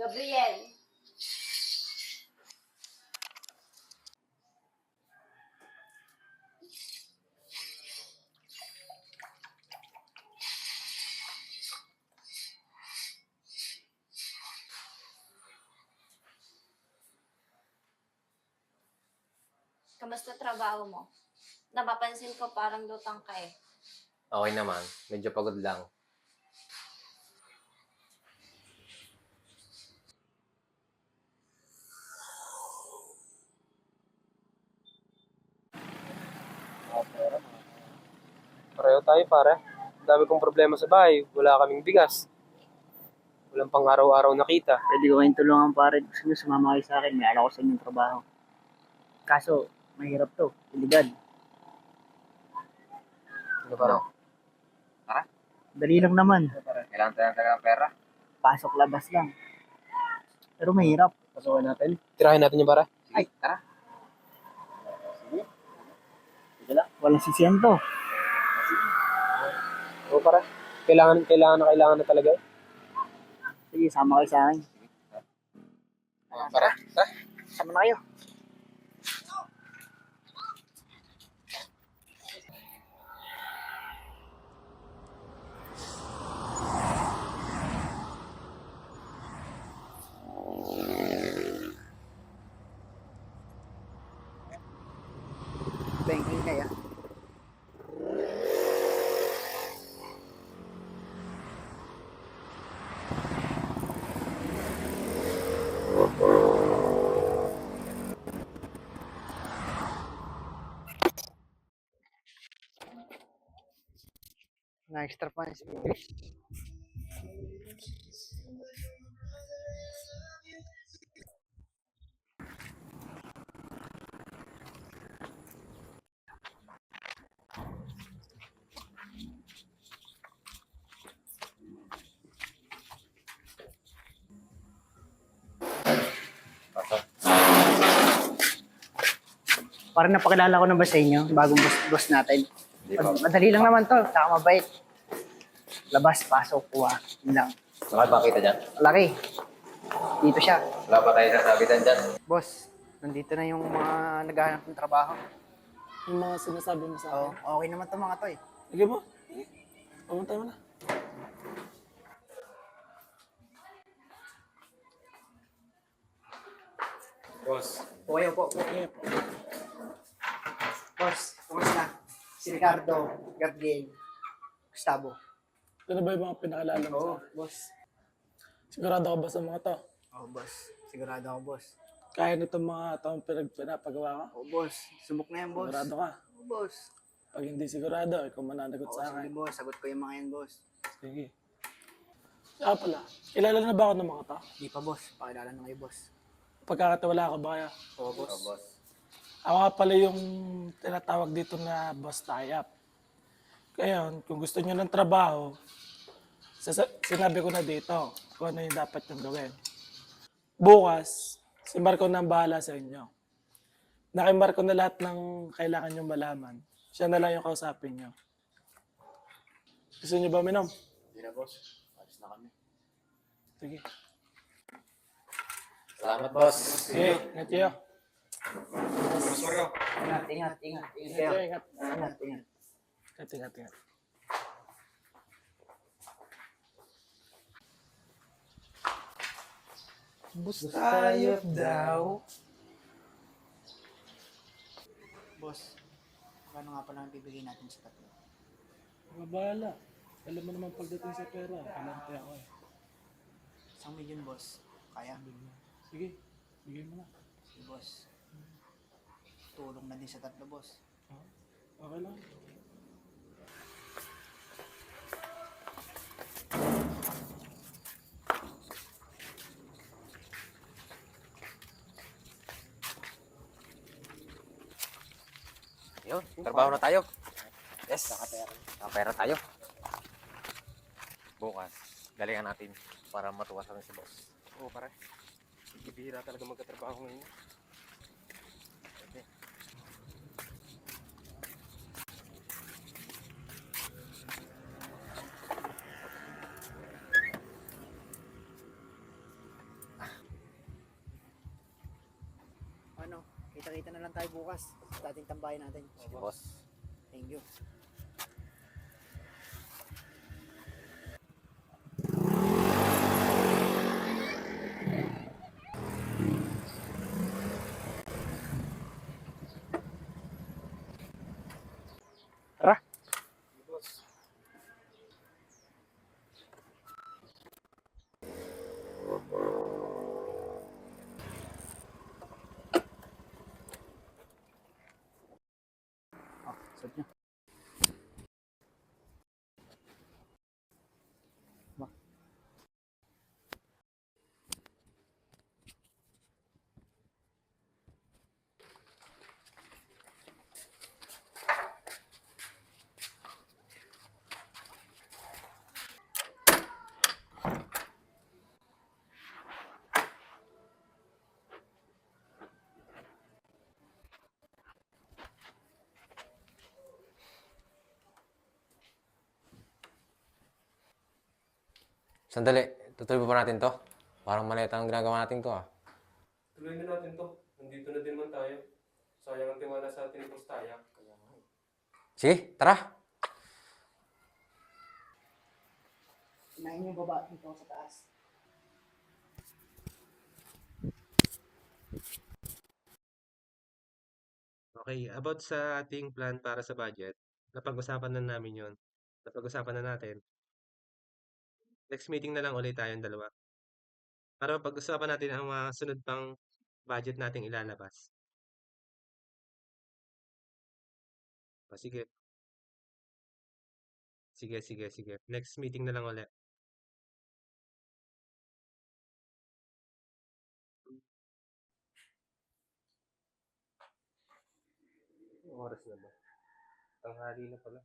Gabriel. Kamusta trabaho mo? Napapansin ko parang lutang ka eh. Okay naman. Medyo pagod lang. Pareho tayo, pare. Ang dami kong problema sa bahay. Wala kaming bigas. Walang pang araw-araw na kita. Pwede ko kayong tulungan pare. Gusto nyo sumama kayo sa akin. May alam ko sa inyong trabaho. Kaso, mahirap to. Iligan. Ano parang? Dali lang naman. Kailangan tayo ng pera. Pasok labas lang. Pero mahirap. Pasukan natin. Tirahin natin yung para. Ay, tara. Walang sisiyento. Oo, para. Kailangan na talaga. Sige, sama kayo sa akin. Para. Sama na kayo. Banking kaya. Na extra funds. Parang napakilala ko na ba sa inyo? Bagong boss natin. Madali lang naman to. Saka mabait. Labas, pasok, kuha. Yun lang. Saka ba kita dyan? Laki. Dito siya. Wala pa tayo sasabitan dyan. Boss, nandito na yung mga naghahanap ng trabaho. Yung mga sinasabi mo sa Oo, akin. okay naman to mga to eh. Sige mo. Pumunta mo na. Boss. Okay po. Sige po. Boss, kumusta? Si Ricardo, Gabriel, Gustavo. Ano ba yung mga pinakalala mo sa Oo, akin? boss. Sigurado ka ba sa mga to? Oo, boss. Sigurado ako, boss. Kaya nitong mga taong pinapagawa ka? Oo, boss. Subok na yan, boss. Sigurado ka? Oo, boss. Pag hindi sigurado, ikaw mananagot Oo, sa sige, akin. boss. Sagot ko yung mga yan, boss. Sige. Kaya pala, kilala na ba ako ng mga to? Di pa, boss. Pakilala na kayo, boss. Pagkakatiwala ka ba kaya? Oo, boss. Ako nga pala yung tinatawag dito na boss tie-up. Kaya kung gusto niyo ng trabaho, sinabi ko na dito kung ano yung dapat yung gawin. Bukas, si Marco na ang bahala sa inyo. Nakimarko na lahat ng kailangan nyo malaman. Siya na lang yung kausapin nyo. Gusto nyo ba minom? Hindi na, boss. Alis na kami. Sige. Salamat, boss. Sige, ingat kayo. Ingat, ingat, ingat. Ingat Ingat kayo. kayo, ingat. Ingat, ingat. Ingat. Bustayot daw. Boss, paano nga pala ang bibigay natin sa tatlo? Mga bahala. Alam mo naman pagdating sa pera, kalante ako eh. 1,000,000, boss. Kaya? Sige, bigay mo na. Si boss. Tulong na din sa tatlo, boss. Okay lang. Yun, trabaho na tayo. Yes. Nakapera tayo. Bukas, galingan natin para matuwa sa si boss. Oo, pare. Bihira talaga magkatrabaho ngayon. lang tayo bukas. Sa dating tambayan natin. Sige, boss. Thank you. Tara. Oh, suot nyo. Ba? Sandali, tutuloy pa ba natin to? Parang maleta ang ginagawa natin to ah. Tuloy na natin to. Nandito na din man tayo. Sayang ang tiwala sa atin ni Boss Tayak. Sige, tara! Kunain yung baba dito sa taas. Okay, about sa ating plan para sa budget, napag-usapan na namin yon. Napag-usapan na natin. Next meeting na lang ulit tayong dalawa. Para mapag-usapan natin ang mga sunod pang budget nating ilalabas. O, sige. Sige. Next meeting na lang ulit. Anong oras na ba? Tanghali na pala.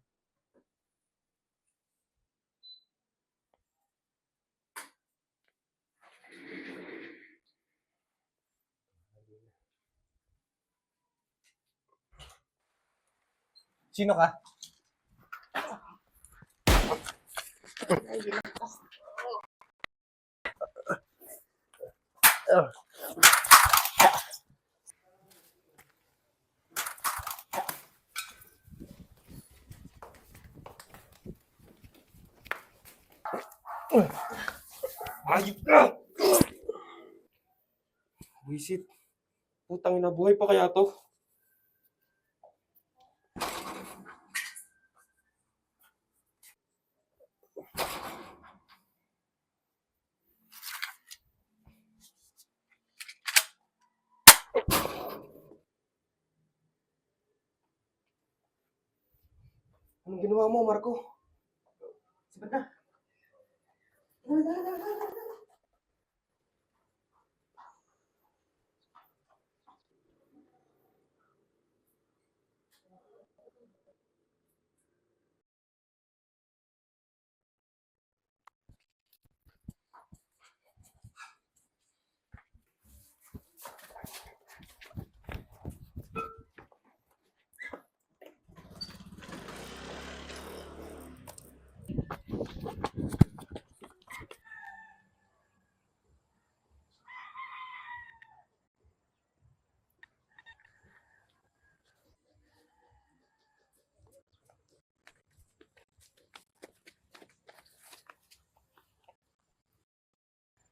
Sino ka? Ayop na! Wisit. Putang ina, buhay pa kaya to? Anong ginawa mo, Marco? Sabat na.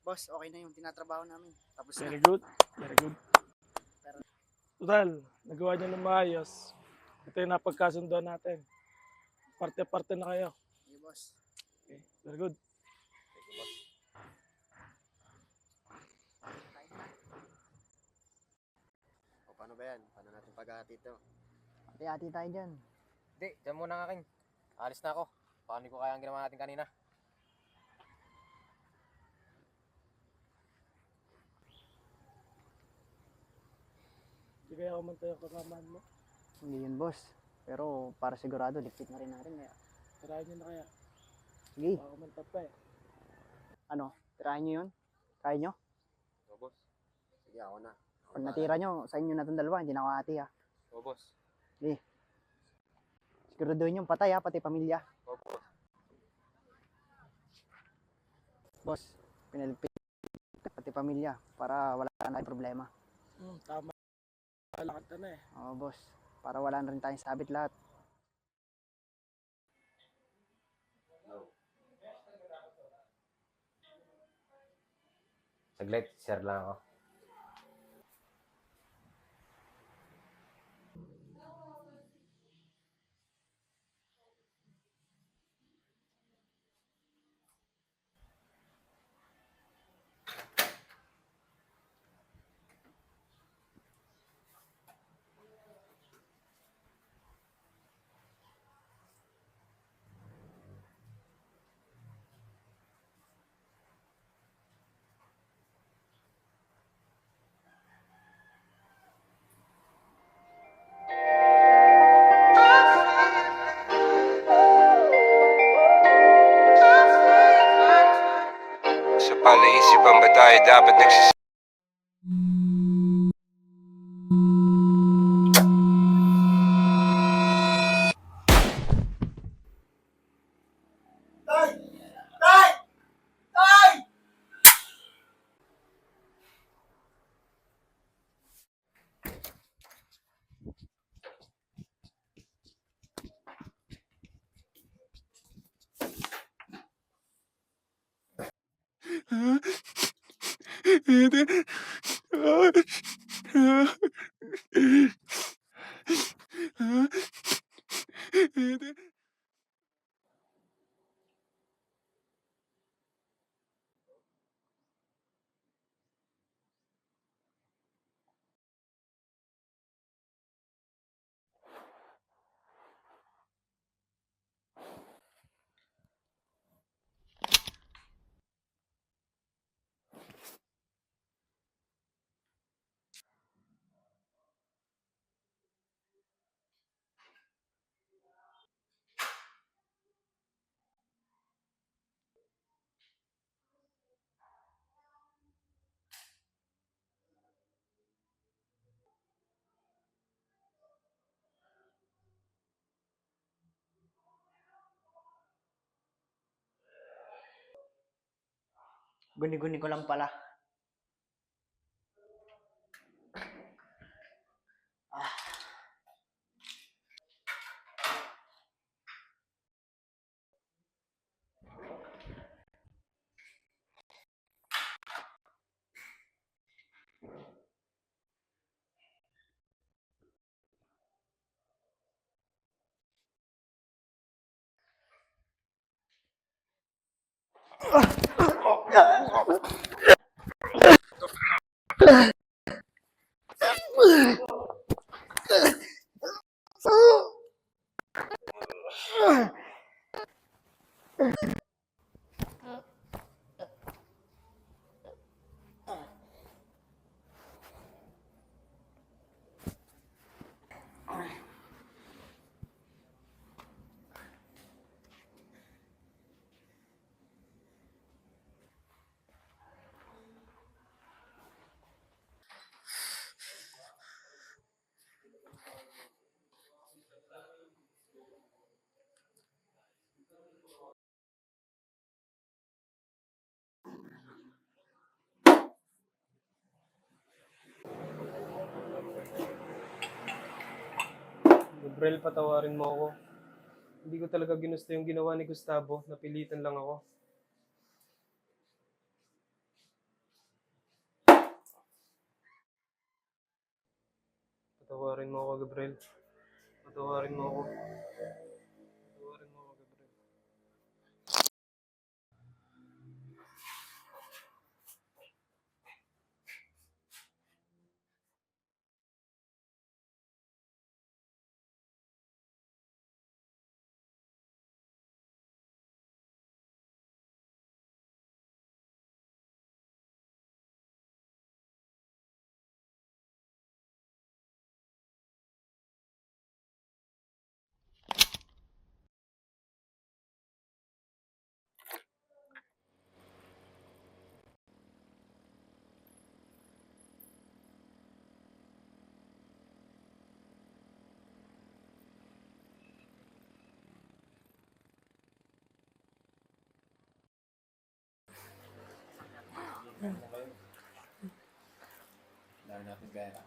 Boss, okay na yung tinatrabaho namin. Tapos na. Very good. Very good. Total, nagawa niyo ng maayos. Ito yung napagkasunduan natin. Parte-parte na kayo. Hey, boss. Okay, very good. O paano ba yan? Paano natin paghahati ito? Hati-hati tayo dyan. Hindi, dyan muna ang akin. Alis na ako. Paano ko kaya ang ginawa natin kanina? Hindi kaya kumantay ang kasamaan mo. Hindi yun, boss. Pero para sigurado, dikit na rin natin. Kaya. Tirahin niyo na kaya. Sige, Baka kumantay pa eh. ano, tirahin nyo yun? Kaya nyo? O, boss. Sige, ako na. Pag natira nyo, sa inyo na itong dalawa, hindi na ako ati ha. O, boss. Siguraduhin yung patay ha, pati pamilya. O, boss. Boss, pinalipit pati pamilya para wala na tayong problema. Tama. Lalakad na eh. Oo, boss. Para wala na rin tayong sabit lahat. Saglit, share lang ako. Sa panaisipan ba tayo dapat Guni-guni ko lang pala. Gabriel, patawarin mo ako. Hindi ko talaga ginusto yung ginawa ni Gustavo. Napilitan lang ako. Patawarin mo ako, Gabriel. Patawarin mo ako. Patawarin mo ako, Gabriel. Dami natin gaya.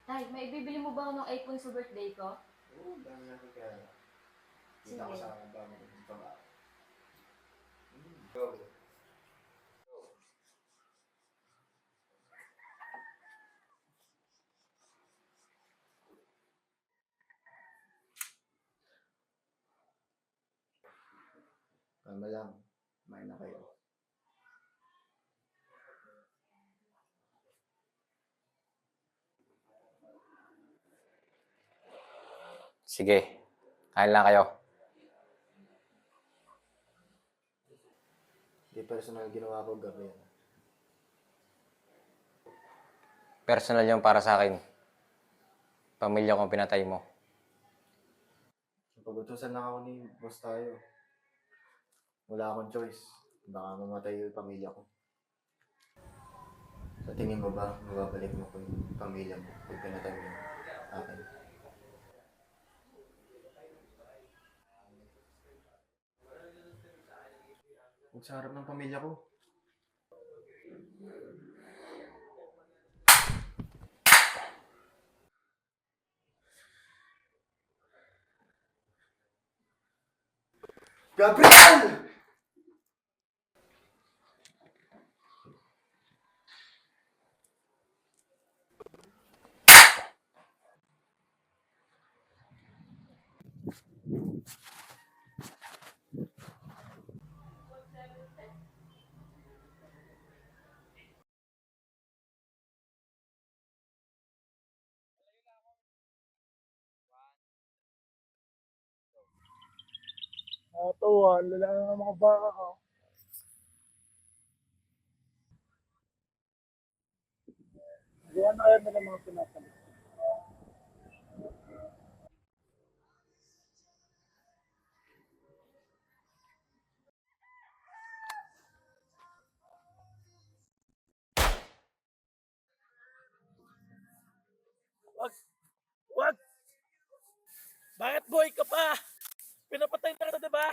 Tay, may bibili mo ba ako ng iPhone sa birthday ko? Oo, dami na kaya. Sige. Ang dami ng trabaho. Go. Kalma lang. Kumain na kayo. Sige. Kain lang kayo. Hindi personal ginawa ko gabi. Personal yung para sa akin. Pamilya kong pinatay mo. Pag-utusan lang ako ni boss tayo. Wala akong choice. Baka mamatay yung pamilya ko. Sa tingin mo ba, mababalik mo ko yung pamilya mo pag pinatay mo yung akin? Huwag sa harap ng pamilya ko. Gabriel! Nakatawa, lala na mga baka ko. Hindi ano kaya nila mga pinapalit. Wag! Wag! Bakit boy ka pa? Pinapatay na kita, di ba?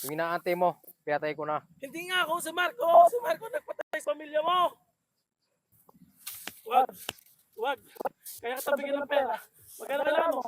Yung inaantay mo, pinatay ko na. Hindi nga ako si Marco! Si Marco nagpatay sa pamilya mo! Wag! Wag! Kaya kita bigyan ng pera. Magkano kailangan mo?